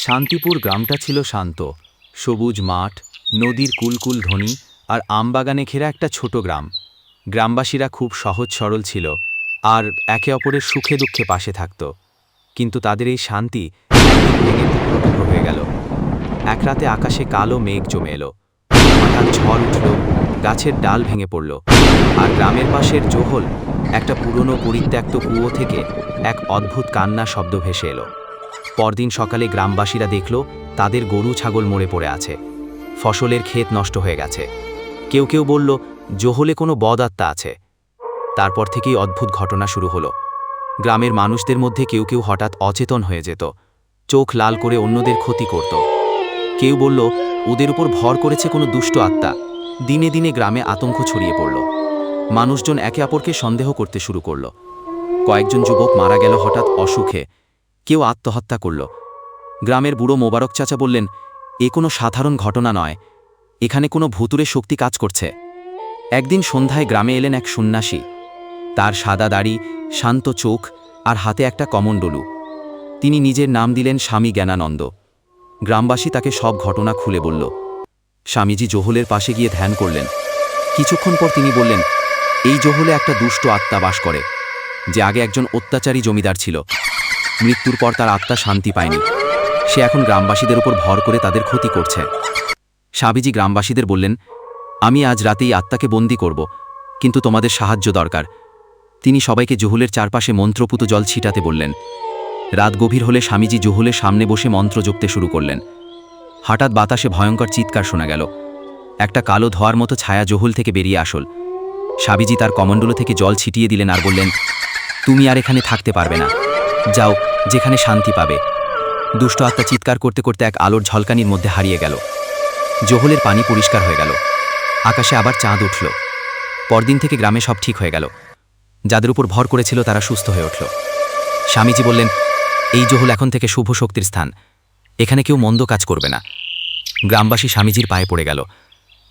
শান্তিপুর গ্রামটা ছিল শান্ত, সবুজ মাঠ, নদীর কুলকুল ধ্বনি আর আমবাগানে ঘেরা একটা ছোট গ্রাম। গ্রামবাসীরা খুব সহজ সরল ছিল আর একে অপরের সুখে দুঃখে পাশে থাকত। কিন্তু তাদের এই শান্তি একদিন ভেঙে টুকরো টুকরো হয়ে গেল। এক রাতে আকাশে কালো মেঘ জমে এলো, হঠাৎ ঝড় উঠল, গাছের ডাল ভেঙে পড়ল, আর গ্রামের পাশের জোহল, একটা পুরনো পরিত্যক্ত কুয়ো থেকে এক অদ্ভুত কান্না শব্দ ভেসে এলো। পরদিন সকালে গ্রামবাসীরা দেখল তাদের গরু ছাগল মরে পড়ে আছে, ফসলের ক্ষেত নষ্ট হয়ে গেছে। কেউ কেউ বলল জোহলে কোনো বদ আত্মা আছে। তারপর থেকেই অদ্ভুত ঘটনা শুরু হলো। গ্রামের মানুষদের মধ্যে কেউ কেউ হঠাৎ অচেতন হয়ে যেত, চোখ লাল করে অন্যদের ক্ষতি করত। কেউ বলল ওদের উপর ভর করেছে কোনো দুষ্ট আত্মা। দিনে দিনে গ্রামে আতঙ্ক ছড়িয়ে পড়ল। মানুষজন একে অপরকে সন্দেহ করতে শুরু করল। কয়েকজন যুবক মারা গেল হঠাৎ অসুখে, কেউ আত্মহত্যা করল। গ্রামের বুড়ো মোবারক চাচা বললেন, এ কোনো সাধারণ ঘটনা নয়, এখানে কোনো ভুতুরে শক্তি কাজ করছে। একদিন সন্ধ্যায় গ্রামে এলেন এক সন্ন্যাসী। তার সাদা দাড়ি, শান্ত চোখ আর হাতে একটা কমণ্ডলু। তিনি নিজের নাম দিলেন স্বামী জ্ঞানানন্দ। গ্রামবাসী তাকে সব ঘটনা খুলে বলল। স্বামীজি জোহলের পাশে গিয়ে ধ্যান করলেন। কিছুক্ষণ পর তিনি বললেন, এই জোহলে একটা দুষ্ট আত্মা বাস করে, যে আগে একজন অত্যাচারী জমিদার ছিল। মৃত্যুর পর তার আত্মা শান্তি পায়নি, সে এখন গ্রামবাসীদের উপর ভর করে তাদের ক্ষতি করছে। স্বামীজি গ্রামবাসীদের বললেন, আমি আজ রাতেই আত্মাকে বন্দি করব, কিন্তু তোমাদের সাহায্য দরকার। তিনি সবাইকে জোহলের চারপাশে মন্ত্রপুত জল ছিটাতে বললেন। রাত গভীর হলে স্বামীজি জোহলের সামনে বসে মন্ত্র জপতে শুরু করলেন। হঠাৎ বাতাসে ভয়ঙ্কর চিৎকার শোনা গেল। একটা কালো ধোঁয়ার মতো ছায়া জোহল থেকে বেরিয়ে আসল। স্বামীজি তার কমণ্ডল থেকে জল ছিটিয়ে দিলেন আর বললেন, তুমি আর এখানে থাকতে পারবে না, যাও, যেখানে শান্তি পাবে। দুষ্ট আত্মা চিৎকার করতে করতে এক আলোর ঝলকানির মধ্যে হারিয়ে গেল। জোহলের পানি পরিষ্কার হয়ে গেল, আকাশে আবার চাঁদ উঠল। পরদিন থেকে গ্রামে সব ঠিক হয়ে গেল। যাদের উপর ভর করেছিল তারা সুস্থ হয়ে উঠল। স্বামীজি বললেন, এই জোহল এখন থেকে শুভ শক্তির স্থান, এখানে কেউ মন্দ কাজ করবে না। গ্রামবাসী স্বামীজির পায়ে পড়ে গেল।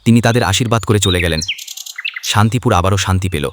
তিনি তাদের আশীর্বাদ করে চলে গেলেন। শান্তিপুর আবারও শান্তি পেল।